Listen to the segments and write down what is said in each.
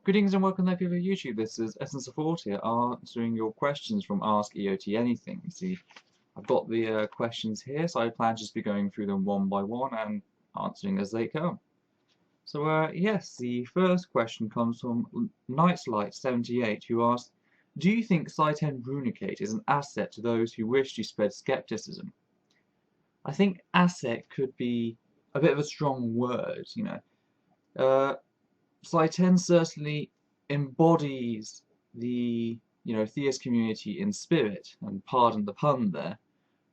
Greetings and welcome to people of YouTube. This is Essence of Thought here, answering your questions from Ask EoT Anything. You see, I've got the questions here, so I plan to just be going through them one by one and answering as they come. So, yes, the first question comes from Nightlight78, who asks, do you think Sci-10 Brunicate is an asset to those who wish to spread skepticism? I think asset could be a bit of a strong word, you know. Sci-10 certainly embodies the theist community in spirit, and pardon the pun there,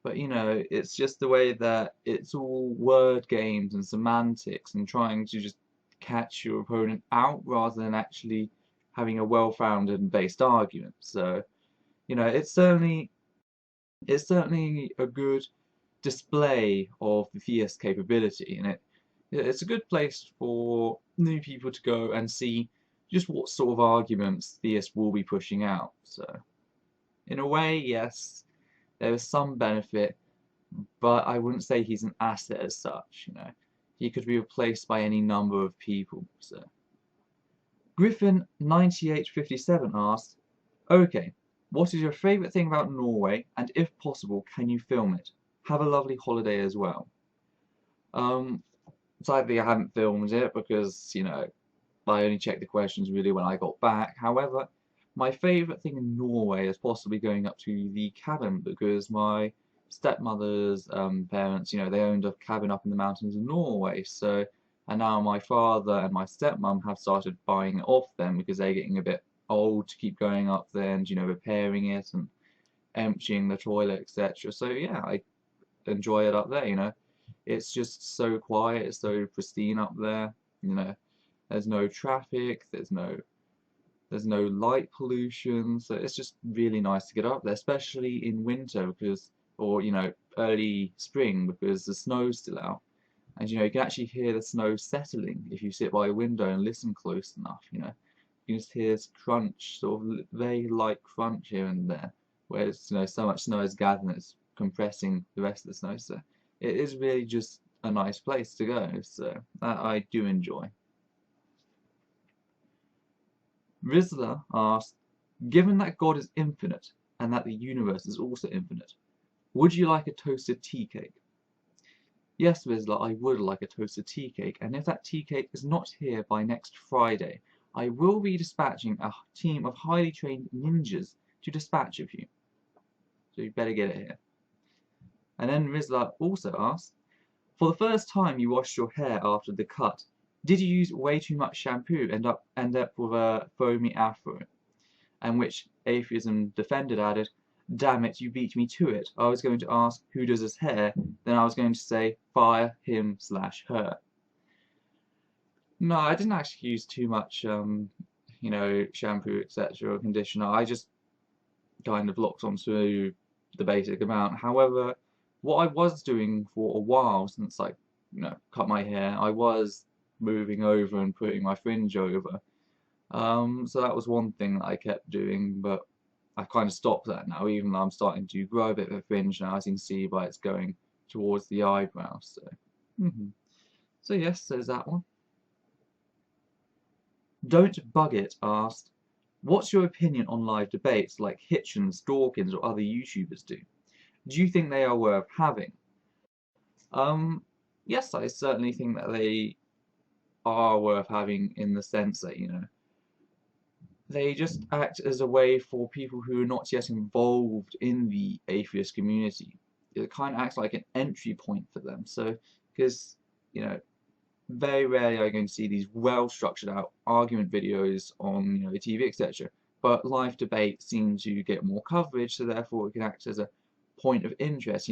but it's just the way that it's all word games and semantics and trying to just catch your opponent out rather than actually having a well-founded and based argument. So it's certainly a good display of the theist capability, and it's a good place for new people to go and see just what sort of arguments theists will be pushing out. So, in a way, yes, there is some benefit, but I wouldn't say he's an asset as such. He could be replaced by any number of people. So, Griffin9857 asked, "Okay, what is your favourite thing about Norway, and if possible, can you film it? Have a lovely holiday as well." Sadly, I haven't filmed it because, I only checked the questions really when I got back. However, my favourite thing in Norway is possibly going up to the cabin because my stepmother's parents, they owned a cabin up in the mountains of Norway. So, and now my father and my stepmom have started buying it off them because they're getting a bit old to keep going up there and, repairing it and emptying the toilet, etc. So yeah, I enjoy it up there. It's just so quiet, it's so pristine up there. There's no traffic, there's no light pollution, so it's just really nice to get up there, especially in winter or early spring because the snow's still out, and you can actually hear the snow settling if you sit by a window and listen close enough. You can just hear this crunch, sort of very light crunch here and there, where so much snow is gathering, it's compressing the rest of the snow. So it is really just a nice place to go, so that I do enjoy. Rizla asked, given that God is infinite and that the universe is also infinite, would you like a toasted tea cake? Yes, Rizla, I would like a toasted tea cake, and if that tea cake is not here by next Friday, I will be dispatching a team of highly trained ninjas to dispatch of you. So you better get it here. And then Rizla also asked, for the first time you washed your hair after the cut, did you use way too much shampoo and end up with a foamy afro? And which atheism defended added, damn it, you beat me to it. I was going to ask who does his hair, then I was going to say fire him/her. No, I didn't actually use too much shampoo, etc. or conditioner. I just kind of locked onto the basic amount. However, what I was doing for a while since I cut my hair, I was moving over and putting my fringe over. So that was one thing that I kept doing, but I've kind of stopped that now, even though I'm starting to grow a bit of a fringe now, as you can see by it's going towards the eyebrows. So, so yes, there's that one. Don't Bug It asked, what's your opinion on live debates like Hitchens, Dawkins, or other YouTubers do? Do you think they are worth having? Yes, I certainly think that they are worth having in the sense that, they just act as a way for people who are not yet involved in the atheist community. It kind of acts like an entry point for them. So, because, very rarely are you going to see these well-structured out argument videos on, TV, etc. But live debates seem to get more coverage, so therefore it can act as a point of interest.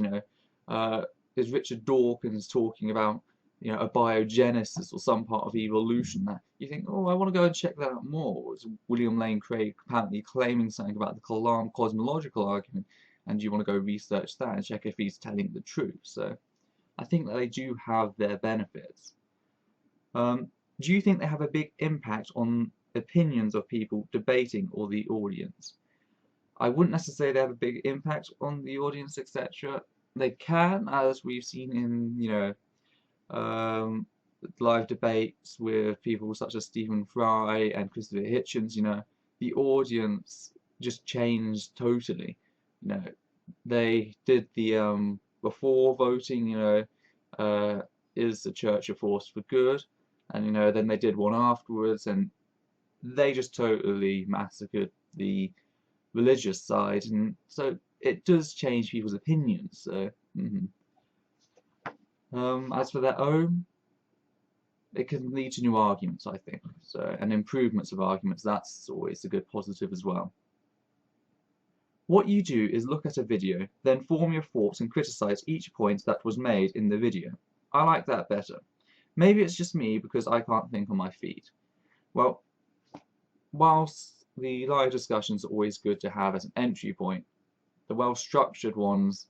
Is Richard Dawkins talking about abiogenesis or some part of evolution that you think, oh, I want to go and check that out more? Or is William Lane Craig apparently claiming something about the Kalam cosmological argument, and you want to go research that and check if he's telling the truth? So I think that they do have their benefits. Do you think they have a big impact on opinions of people debating or the audience? I wouldn't necessarily have a big impact on the audience, etc. They can, as we've seen in, live debates with people such as Stephen Fry and Christopher Hitchens, the audience just changed totally. They did the before voting, is the church a force for good? And then they did one afterwards, and they just totally massacred the religious side, and so it does change people's opinions. So, as for their own, it can lead to new arguments, I think. So, and improvements of arguments, that's always a good positive as well. What you do is look at a video, then form your thoughts and criticize each point that was made in the video. I like that better. Maybe it's just me because I can't think on my feet. Well, whilst the live discussions are always good to have as an entry point, the well-structured ones,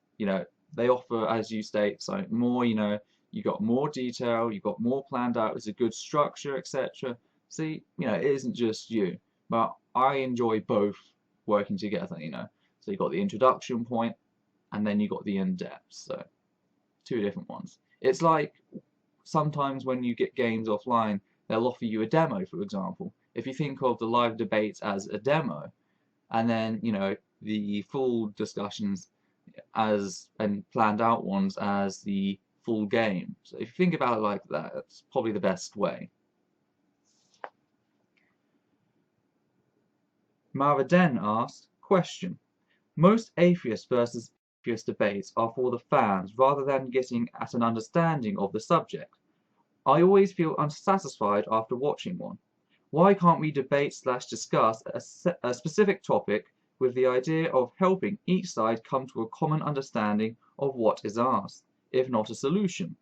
they offer, as you state, something more, you got more detail, you got more planned out, it's a good structure, etc. See, it isn't just you, but I enjoy both working together, So you got the introduction point, and then you got the in-depth, so two different ones. It's like sometimes when you get games offline, they'll offer you a demo, for example. If you think of the live debates as a demo, and then, the full discussions and planned out ones as the full game. So if you think about it like that, it's probably the best way. Maraden asked, question. Most atheist versus atheist debates are for the fans rather than getting at an understanding of the subject. I always feel unsatisfied after watching one. Why can't we debate/discuss a specific topic with the idea of helping each side come to a common understanding of what is asked, if not a solution?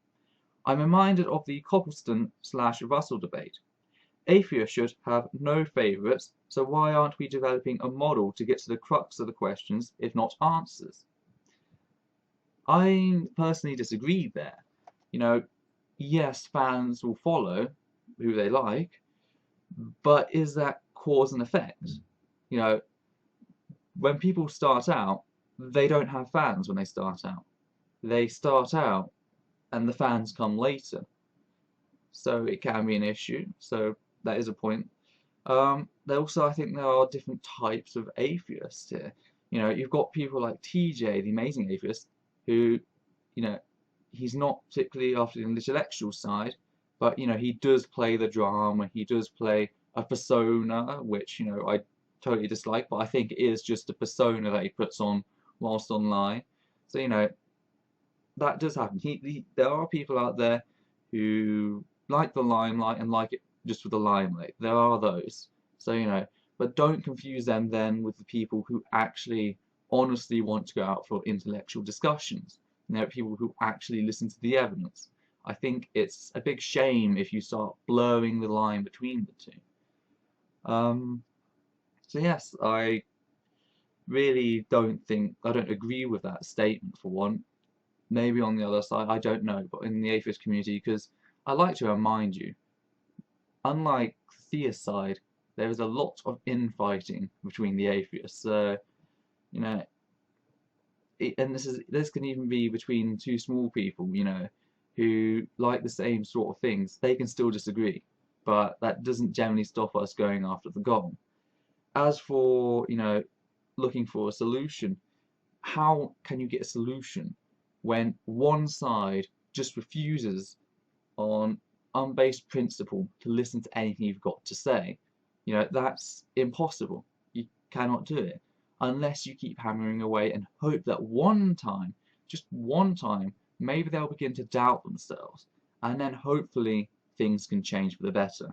I'm reminded of the Copleston/Russell debate. Atheists should have no favourites, so why aren't we developing a model to get to the crux of the questions, if not answers? I personally disagree there. Yes, fans will follow who they like, but is that cause and effect? When people start out, they don't have fans when they start out. They start out and the fans come later. So it can be an issue. So that is a point. Also, I think there are different types of atheists here. You've got people like TJ, the amazing atheist, who, he's not particularly after the intellectual side, but, he does play the drama, he does play a persona, which, I totally dislike, but I think it is just a persona that he puts on whilst online. So, that does happen. There are people out there who like the limelight and like it just for the limelight. There are those. So, but don't confuse them then with the people who actually honestly want to go out for intellectual discussions. There are people who actually listen to the evidence. I think it's a big shame if you start blurring the line between the two. So yes, I really don't agree with that statement for one. Maybe on the other side, I don't know, but in the atheist community, because I like to remind you, unlike the theist side, there is a lot of infighting between the atheists. So, and this can even be between two small people, who like the same sort of things. They can still disagree, but that doesn't generally stop us going after the goal. As for, looking for a solution, how can you get a solution when one side just refuses on unbased principle to listen to anything you've got to say? That's impossible. You cannot do it unless you keep hammering away and hope that one time, just one time, maybe they'll begin to doubt themselves, and then hopefully things can change for the better.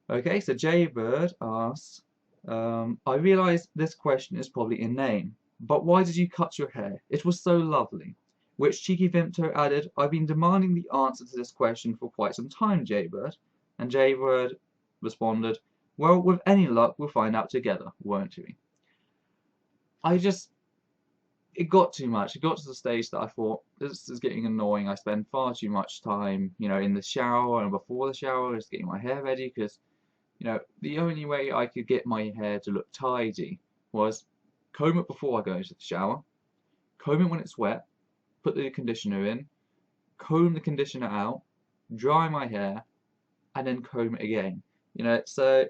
Okay, so Jaybird asks, I realise this question is probably inane, but why did you cut your hair? It was so lovely. Which Cheeky Vimto added, I've been demanding the answer to this question for quite some time, Jaybird. And Jaybird responded, well, with any luck, we'll find out together, won't we? It got too much. It got to the stage that I thought, this is getting annoying. I spend far too much time, in the shower and before the shower, just getting my hair ready, because the only way I could get my hair to look tidy was comb it before I go into the shower, comb it when it's wet, put the conditioner in, comb the conditioner out, dry my hair, and then comb it again. You know, so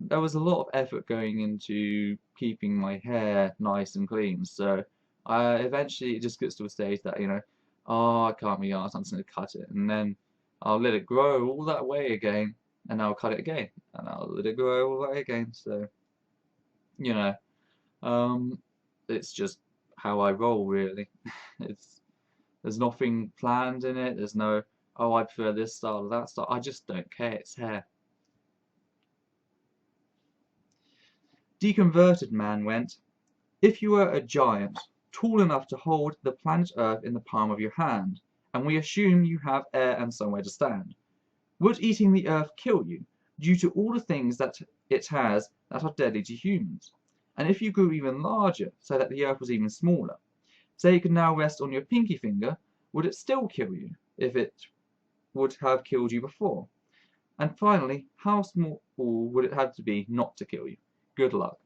there was a lot of effort going into keeping my hair nice and clean. So eventually it just gets to a stage that, you know, oh, I can't be arsed, I'm just going to cut it. And then I'll let it grow all that way again, and I'll cut it again. And I'll let it grow all that way again. So, you know, it's just how I roll, really. There's nothing planned in it. There's no, oh, I prefer this style or that style. I just don't care. It's hair. Deconverted man went, if you were a giant, tall enough to hold the planet Earth in the palm of your hand, and we assume you have air and somewhere to stand, would eating the Earth kill you, due to all the things that it has that are deadly to humans? And if you grew even larger, so that the Earth was even smaller, say you could now rest on your pinky finger, would it still kill you, if it would have killed you before? And finally, how small would it have to be not to kill you? Good luck.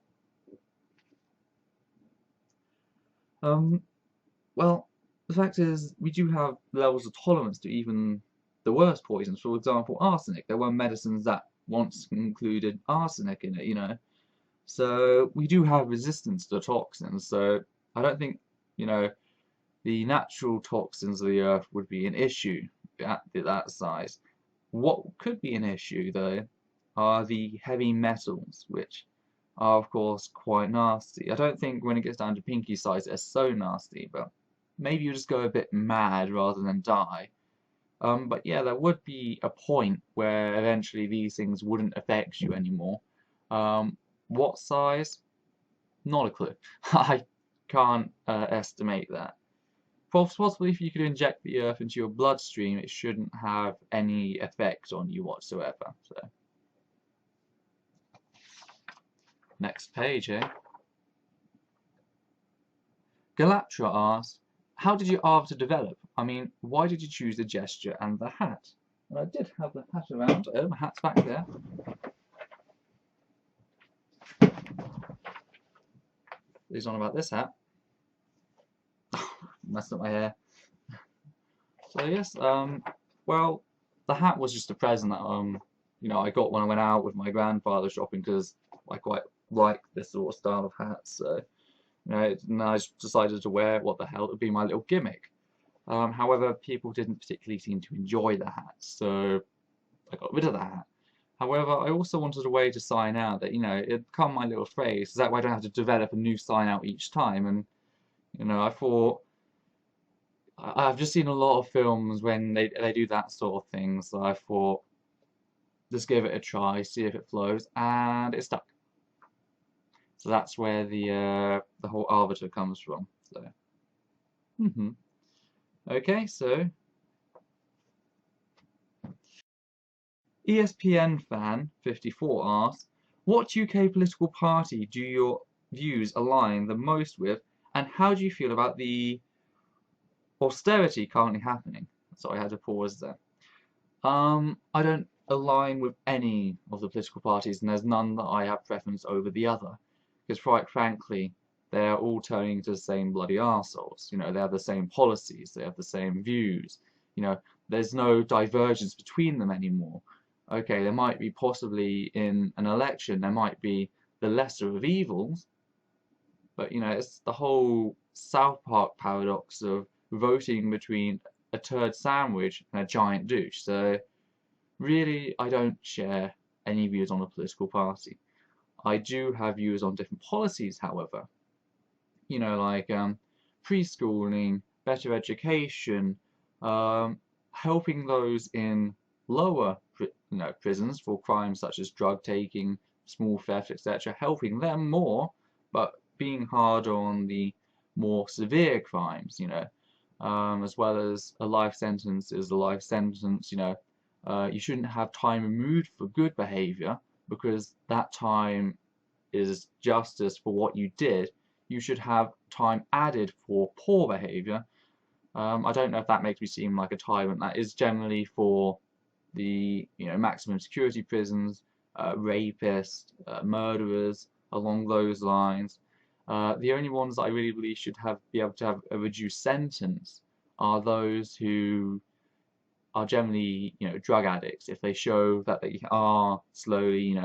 Well, the fact is, we do have levels of tolerance to even the worst poisons. For example, arsenic. There were medicines that once included arsenic in it, you know. So we do have resistance to toxins. So I don't think, you know, the natural toxins of the earth would be an issue at that size. What could be an issue, though, are the heavy metals, which are, of course, quite nasty. I don't think when it gets down to pinky size, they're so nasty, but maybe you just go a bit mad rather than die. But yeah, there would be a point where eventually these things wouldn't affect you anymore. What size? Not a clue. I can't estimate that. Possibly if you could inject the earth into your bloodstream, it shouldn't have any effect on you whatsoever. So, next page, eh? Galatra asks, how did your avatar develop? I mean, why did you choose the gesture and the hat? And I did have the hat around. Oh, my hat's back there. Who's on about this hat? Messed up my hair. So yes, well, the hat was just a present that you know, I got when I went out with my grandfather shopping because I quite like this sort of style of hats. So, you know, and I just decided to wear it. What the hell? It would be my little gimmick. However, people didn't particularly seem to enjoy the hat, so I got rid of the hat. However, I also wanted a way to sign out that, you know, it'd become my little phrase, so that way I don't have to develop a new sign out each time. And, you know, I thought, I've just seen a lot of films when they do that sort of thing, so I thought, just give it a try, see if it flows, and it stuck. So that's where the whole arbiter comes from. So, okay, so ESPN fan 54 asks, what UK political party do your views align the most with, and how do you feel about the austerity currently happening? So I had to pause there. I don't align with any of the political parties, and there's none that I have preference over the other, because quite frankly, they're all turning to the same bloody arseholes. You know, they have the same policies, they have the same views. You know, there's no divergence between them anymore. Okay, there might be possibly in an election, there might be the lesser of evils, but you know, it's the whole South Park paradox of voting between a turd sandwich and a giant douche. So really, I don't share any views on a political party. I do have views on different policies, however. You know, like preschooling, better education, helping those in lower prisons for crimes such as drug taking, small theft, etc., helping them more, but being hard on the more severe crimes, you know, as well as a life sentence is a life sentence, you know. You shouldn't have time removed for good behavior because that time is justice for what you did. You should have time added for poor behavior. I don't know if that makes me seem like a tyrant. That is generally for the maximum security prisons, rapists, murderers, along those lines. The only ones that I really believe should be able to have a reduced sentence are those who are generally, drug addicts. If they show that they are slowly,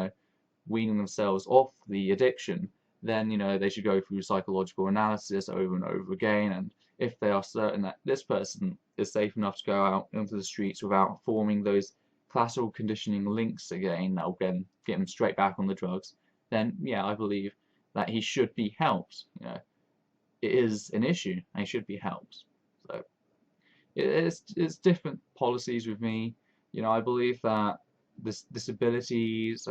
weaning themselves off the addiction, then, they should go through psychological analysis over and over again. And if they are certain that this person is safe enough to go out into the streets without forming those classical conditioning links again, that will get him straight back on the drugs, then yeah, I believe that he should be helped. It is an issue and he should be helped. So it's different policies with me. I believe that this disabilities,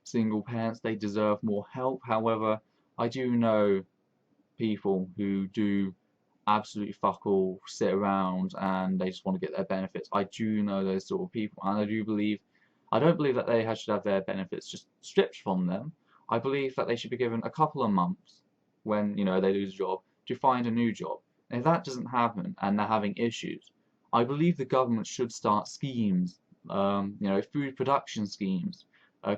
single parents, they deserve more help. However, I do know people who do absolutely fuck all, sit around and they just want to get their benefits. I do know those sort of people, and I don't believe that they should have their benefits just stripped from them. I believe that they should be given a couple of months when, they lose a job to find a new job. And if that doesn't happen and they're having issues, I believe the government should start schemes, food production schemes,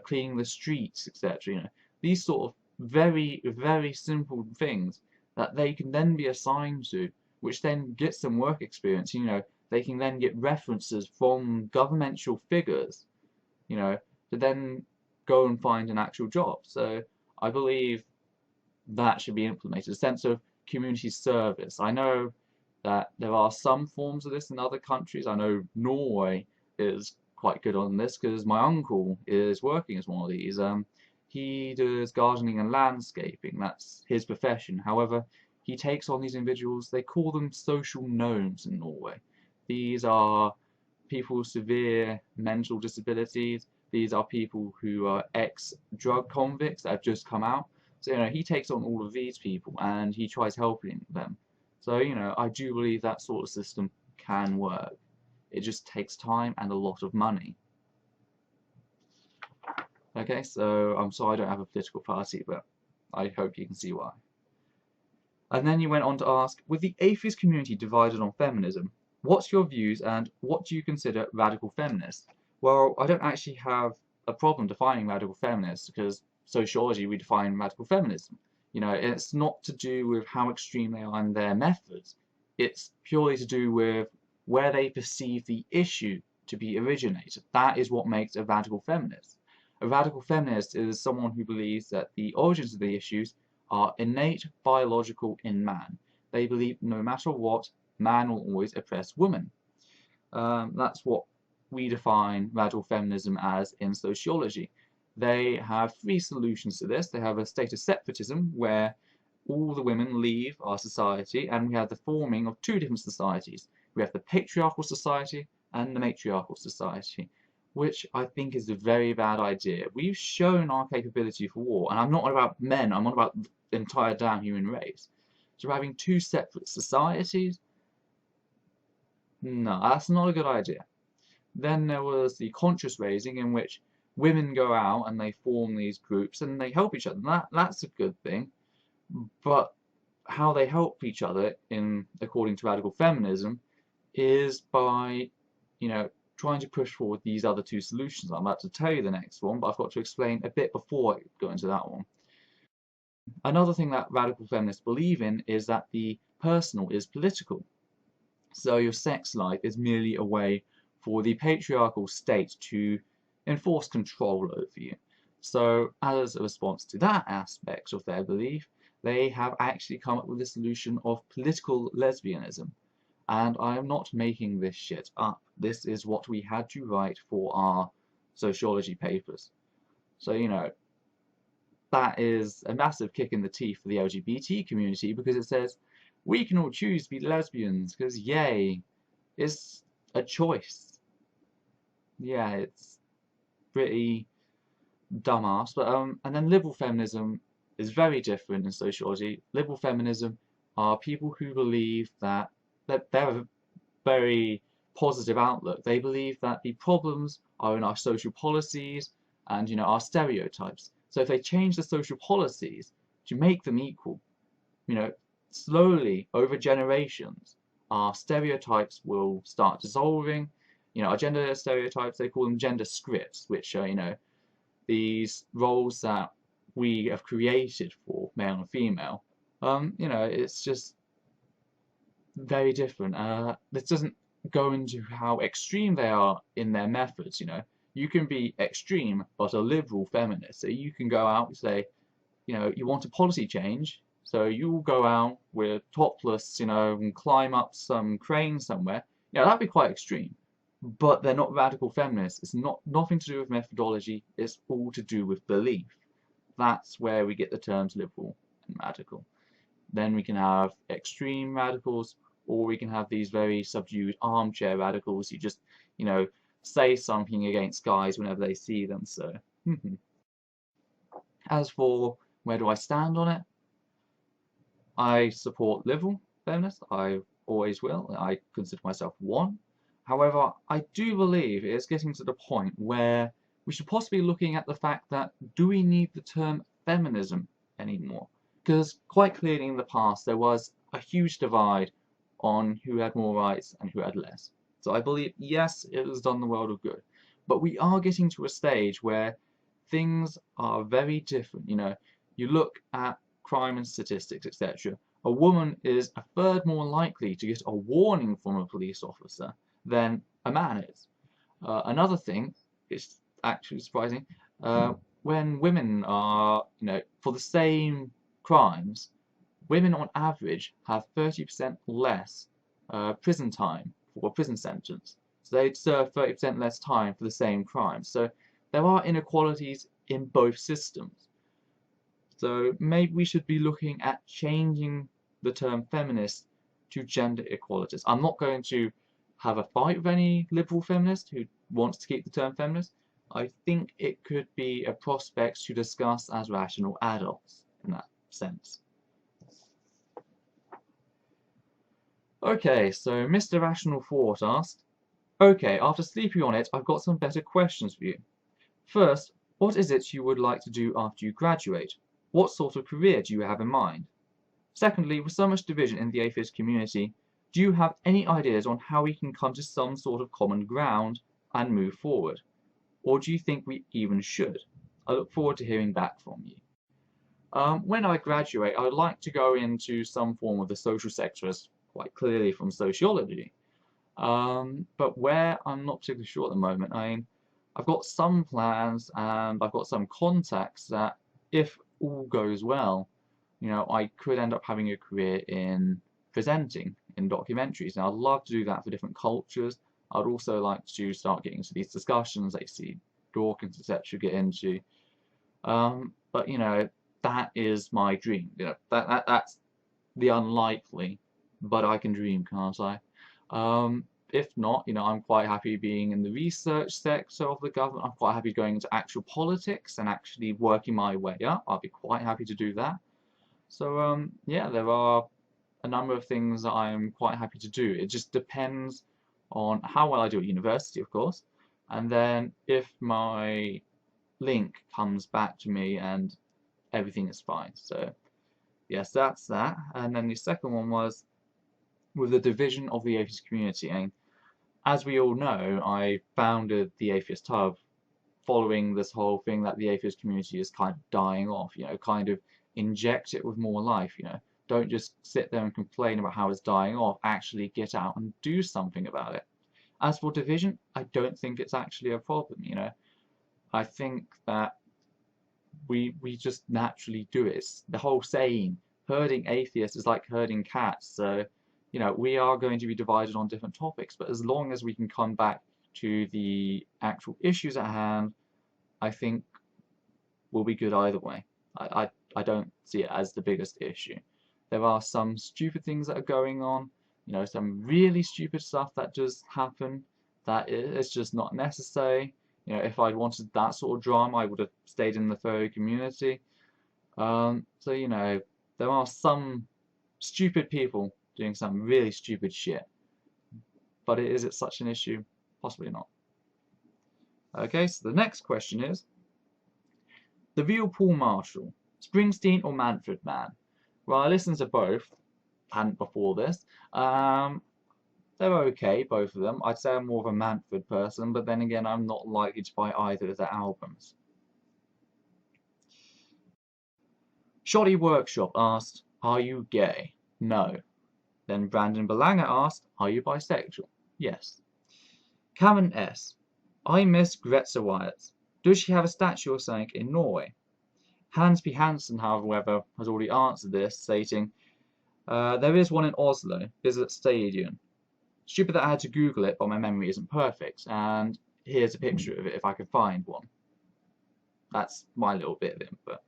cleaning the streets, etc. These sort of very, very simple things that they can then be assigned to, which then gets them work experience. They can then get references from governmental figures, to then go and find an actual job. So I believe that should be implemented, a sense of community service. I know that there are some forms of this in other countries. I know Norway is quite good on this because my uncle is working as one of these. He does gardening and landscaping. That's his profession. However, he takes on these individuals. They call them social gnomes in Norway. These are people with severe mental disabilities. These are people who are ex-drug convicts that have just come out. So, he takes on all of these people and he tries helping them. So, I do believe that sort of system can work. It just takes time and a lot of money. Okay, so I'm sorry I don't have a political party, but I hope you can see why. And then you went on to ask, with the atheist community divided on feminism, what's your views and what do you consider radical feminists? Well, I don't actually have a problem defining radical feminists because sociology, we define radical feminism. It's not to do with how extreme they are in their methods. It's purely to do with where they perceive the issue to be originated. That is what makes a radical feminist. A radical feminist is someone who believes that the origins of the issues are innate biological in man. They believe no matter what, man will always oppress woman. That's what we define radical feminism as in sociology. They have three solutions to this. They have a state of separatism, where all the women leave our society, and we have the forming of two different societies. We have the patriarchal society and the matriarchal society, which I think is a very bad idea. We've shown our capability for war, and I'm not about men, I'm not about the entire damn human race. So having two separate societies, no, that's not a good idea. Then there was the conscious raising, in which women go out and they form these groups and they help each other. That's a good thing. But how they help each other, according to radical feminism, is by, trying to push forward these other two solutions. I'm about to tell you the next one, but I've got to explain a bit before I go into that one. Another thing that radical feminists believe in is that the personal is political. So your sex life is merely a way for the patriarchal state to enforce control over you. So as a response to that aspect of their belief, they have actually come up with the solution of political lesbianism. And I am not making this shit up. This is what we had to write for our sociology papers. So, that is a massive kick in the teeth for the LGBT community, because it says, we can all choose to be lesbians, because yay, it's a choice. Yeah, it's pretty dumbass. But and then liberal feminism is very different in sociology. Liberal feminism are people who believe that they're a very positive outlook. They believe that the problems are in our social policies and our stereotypes. So if they change the social policies to make them equal, slowly over generations, our stereotypes will start dissolving. Our gender stereotypes, they call them gender scripts, which are these roles that we have created for male and female. It's just very different. This doesn't go into how extreme they are in their methods, you know. You can be extreme, but a liberal feminist. So you can go out and say, you know, you want a policy change, so you'll go out with topless, you know, and climb up some crane somewhere. Yeah, that'd be quite extreme. But they're not radical feminists. It's nothing to do with methodology. It's all to do with belief. That's where we get the terms liberal and radical. Then we can have extreme radicals, or we can have these very subdued armchair radicals who just, you know, say something against guys whenever they see them. So, as for where do I stand on it, I support liberal feminists. I always will. I consider myself one. However, I do believe it is getting to the point where we should possibly be looking at the fact that do we need the term feminism anymore? Because quite clearly in the past there was a huge divide on who had more rights and who had less. So I believe, yes, it has done the world of good. But we are getting to a stage where things are very different. You know, you look at crime and statistics, etc. A woman is a third more likely to get a warning from a police officer than a man is. Another thing is actually surprising. When women are, you know, for the same crimes, women on average have 30% less prison time for a prison sentence. So they'd serve 30% less time for the same crime. So there are inequalities in both systems. So maybe we should be looking at changing the term feminist to gender equalities. I'm not going to have a fight with any liberal feminist who wants to keep the term feminist. I think it could be a prospect to discuss as rational adults in that sense. Okay, so Mr. Rational Thought asked, okay, after sleeping on it, I've got some better questions for you. First, what is it you would like to do after you graduate? What sort of career do you have in mind? Secondly, with so much division in the atheist community, do you have any ideas on how we can come to some sort of common ground and move forward? Or do you think we even should? I look forward to hearing back from you. When I graduate, I would like to go into some form of the social sector, as quite clearly from sociology. But where, I'm not particularly sure at the moment. I mean, I've got some plans and I've got some contacts that, if all goes well, you know, I could end up having a career in presenting in documentaries. And I'd love to do that for different cultures. I'd also like to start getting into these discussions that you see Dawkins, etc., get into. But you know, that is my dream. You know, that's the unlikely, but I can dream, can't I? If not, you know, I'm quite happy being in the research sector of the government. I'm quite happy going into actual politics and actually working my way up. I'll be quite happy to do that. So, yeah, there are a number of things that I'm quite happy to do. It just depends on how well I do at university, of course, and then if my link comes back to me and everything is fine. So, yes, that's that. And then the second one was with the division of the atheist community. And as we all know, I founded the Atheist Hub following this whole thing that the atheist community is kind of dying off, you know, kind of inject it with more life, you know. Don't just sit there and complain about how it's dying off, actually get out and do something about it. As for division, I don't think it's actually a problem, you know. I think that we just naturally do it. It's the whole saying, herding atheists is like herding cats. So, you know, we are going to be divided on different topics, but as long as we can come back to the actual issues at hand, I think we'll be good either way. I don't see it as the biggest issue. There are some stupid things that are going on, you know, some really stupid stuff that does happen that is just not necessary. You know, if I'd wanted that sort of drama, I would have stayed in the furry community. So, you know, there are some stupid people doing some really stupid shit. But is it such an issue? Possibly not. Okay, so the next question is, the real Paul Marshall, Springsteen or Manfred Man? Well, I listened to both, hadn't before this. They're okay, both of them. I'd say I'm more of a Manfred person, but then again, I'm not likely to buy either of their albums. Shoddy Workshop asked, are you gay? No. Then Brandon Belanga asked, are you bisexual? Yes. Cameron S. I miss Gretza Wyatt. Does she have a statue or something in Norway? Hans P. Hansen, however, has already answered this, stating, there is one in Oslo, visit Stadion. Stupid that I had to Google it, but my memory isn't perfect, and here's a picture of it if I could find one. That's my little bit of input.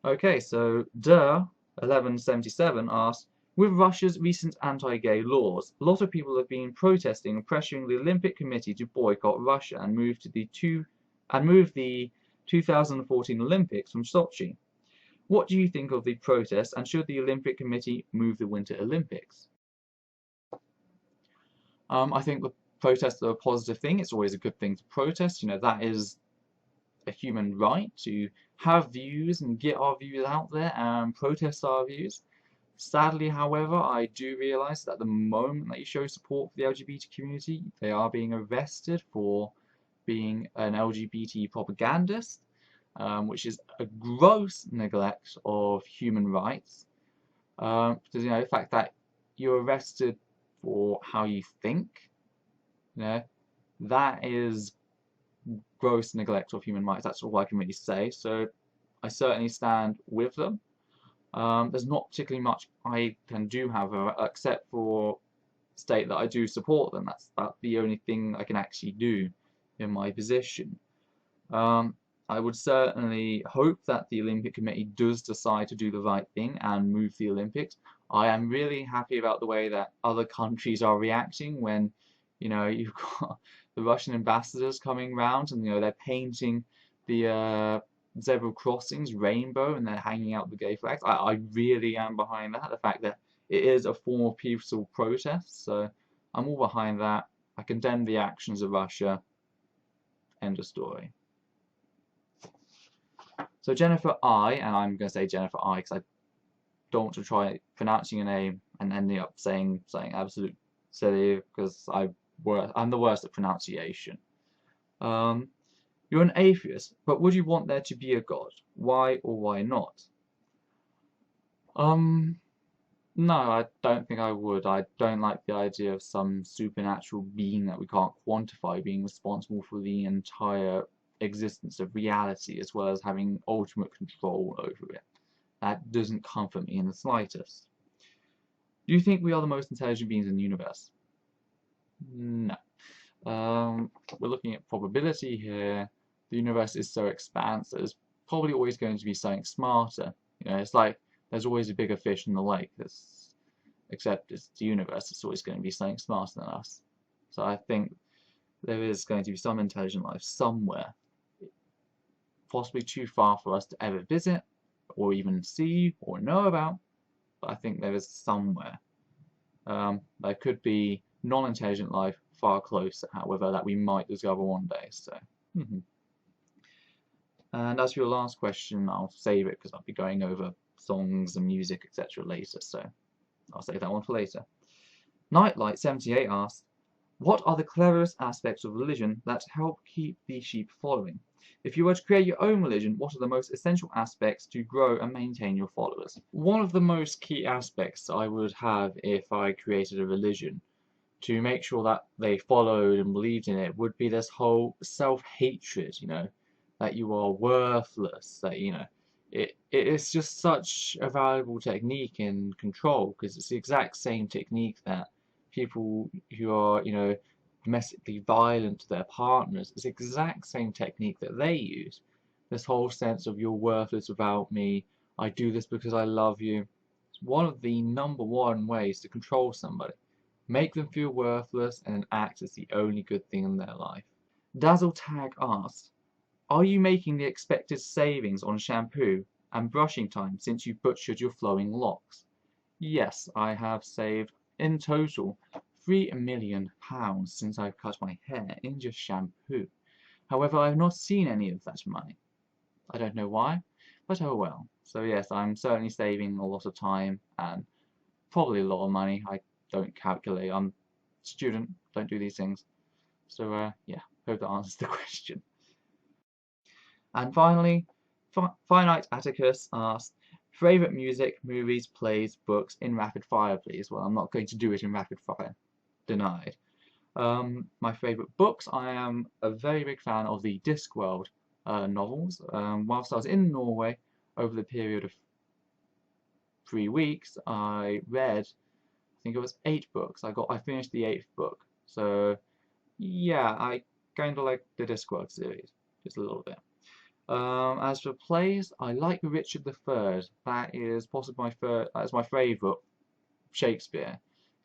Okay, so 1177 asks, with Russia's recent anti-gay laws, a lot of people have been protesting and pressuring the Olympic Committee to boycott Russia and move the 2014 Olympics from Sochi. What do you think of the protests, and should the Olympic Committee move the Winter Olympics? I think the protests are a positive thing. It's always a good thing to protest. You know, that is a human right to have views and get our views out there and protest our views. Sadly, however, I do realise that the moment that you show support for the LGBT community, they are being arrested for being an LGBT propagandist, which is a gross neglect of human rights. Because, you know, the fact that you're arrested for how you think, you know, that is gross neglect of human rights. That's all I can really say. So I certainly stand with them. There's not particularly much I can do, however, except for state that I do support them. That's about the only thing I can actually do in my position. I would certainly hope that the Olympic Committee does decide to do the right thing and move the Olympics. I am really happy about the way that other countries are reacting when, you know, you've got the Russian ambassadors coming round and, you know, they're painting the zebra crossings rainbow and they're hanging out the gay flags. I really am behind that. The fact that it is a form of peaceful protest, so I'm all behind that. I condemn the actions of Russia. End of story. So Jennifer I, and I'm going to say Jennifer I because I don't want to try pronouncing a name and ending up saying something absolute silly because I'm the worst at pronunciation. You're an atheist, but would you want there to be a God? Why or why not? No, I don't think I would. I don't like the idea of some supernatural being that we can't quantify being responsible for the entire existence of reality as well as having ultimate control over it. That doesn't comfort me in the slightest. Do you think we are the most intelligent beings in the universe? No. We're looking at probability here. The universe is so expansive, there's probably always going to be something smarter. You know, it's like there's always a bigger fish in the lake. Except it's the universe, it's always going to be something smarter than us. So I think there is going to be some intelligent life somewhere. Possibly too far for us to ever visit, or even see, or know about. But I think there is somewhere. There could be non-intelligent life far closer, however, that we might discover one day. So. And as for your last question, I'll save it because I'll be going over songs and music, etc. later, so I'll save that one for later. Nightlight78 asks, what are the cleverest aspects of religion that help keep the sheep following? If you were to create your own religion, what are the most essential aspects to grow and maintain your followers? One of the most key aspects I would have if I created a religion to make sure that they followed and believed in it would be this whole self-hatred, you know, that you are worthless, that, you know, it is just such a valuable technique in control because it's the exact same technique that people who are, you know, domestically violent to their partners, it's the exact same technique that they use. This whole sense of you're worthless without me, I do this because I love you. It's one of the #1 ways to control somebody. Make them feel worthless and act as the only good thing in their life. Dazzle Tag asks, are you making the expected savings on shampoo and brushing time since you butchered your flowing locks? Yes, I have saved in total £3 million since I've cut my hair in just shampoo. However, I have not seen any of that money. I don't know why, but oh well. So yes, I'm certainly saving a lot of time and probably a lot of money. I don't calculate. I'm a student, don't do these things. So yeah, hope that answers the question. And finally, Finite Atticus asks, Favourite music, movies, plays, books in rapid fire, please. Well, I'm not going to do it in rapid fire. Denied. My favourite books, I am a very big fan of the Discworld novels. Whilst I was in Norway over the period of 3 weeks, I read, I think it was 8 books. I finished the 8th book. So yeah, I kind of like the Discworld series, just a little bit. As for plays, I like Richard III. That is possibly my favourite Shakespeare.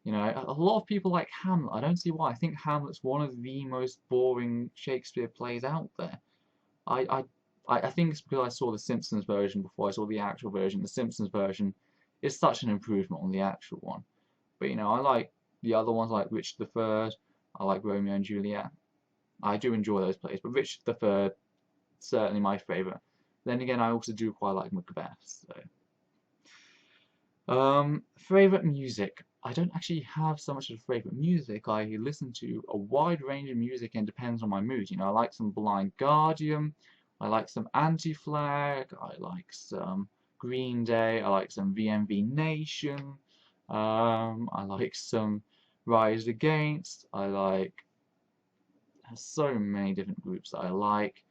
You know, a lot of people like Hamlet. I don't see why. I think Hamlet's one of the most boring Shakespeare plays out there. I I think it's because I saw the Simpsons version before I saw the actual version. The Simpsons version is such an improvement on the actual one. But you know, I like the other ones like Richard III. I like Romeo and Juliet. I do enjoy those plays, but Richard III certainly my favourite. Then again, I also do quite like Macbeth. So. Favourite music. I don't actually have so much of favourite music. I listen to a wide range of music and it depends on my mood. You know, I like some Blind Guardian, I like some Anti-Flag, I like some Green Day, I like some VMV Nation, I like some Rise Against, I like so many different groups that I like.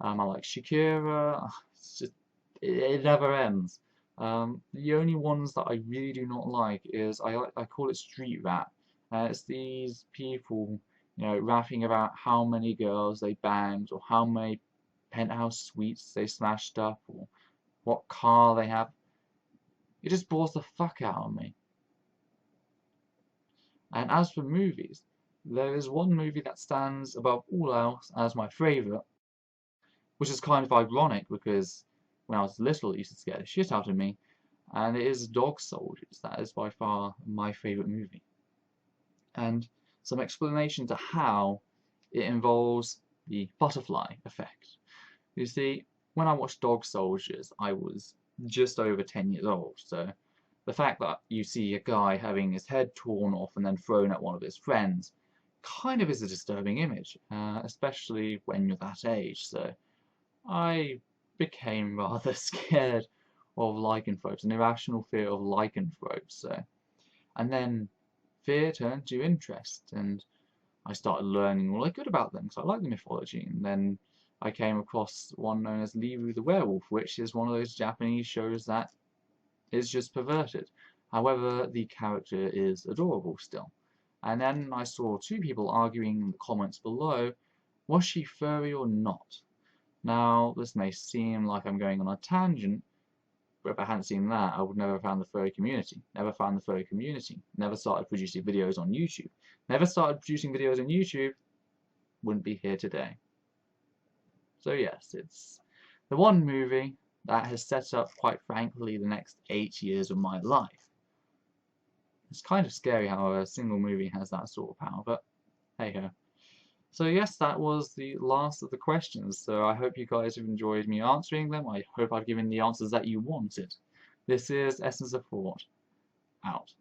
I like Shakira. It's just, it never ends. The only ones that I really do not like is I call it street rap. It's these people, you know, rapping about how many girls they banged or how many penthouse suites they smashed up or what car they have. It just bores the fuck out of me. And as for movies, there is one movie that stands above all else as my favourite, which is kind of ironic because when I was little it used to scare the shit out of me, and it is Dog Soldiers. That is by far my favourite movie. And some explanation to how it involves the butterfly effect. You see, when I watched Dog Soldiers, I was just over 10 years old, so the fact that you see a guy having his head torn off and then thrown at one of his friends kind of is a disturbing image, especially when you're that age, so I became rather scared of lycanthropes, an irrational fear of lycanthropes, so. And then fear turned to interest, and I started learning all I could about them, because I like the mythology, and then I came across one known as Liru the Werewolf, which is one of those Japanese shows that is just perverted. However, the character is adorable still. And then I saw 2 people arguing in the comments below, was she furry or not? Now, this may seem like I'm going on a tangent, but if I hadn't seen that, I would never have found the furry community. Never found the furry community. Never started producing videos on YouTube. Never started producing videos on YouTube, wouldn't be here today. So yes, it's the one movie that has set up, quite frankly, the next 8 years of my life. It's kind of scary how a single movie has that sort of power, but hey ho. So yes, that was the last of the questions, so I hope you guys have enjoyed me answering them. I hope I've given the answers that you wanted. This is Essence of Thought, out.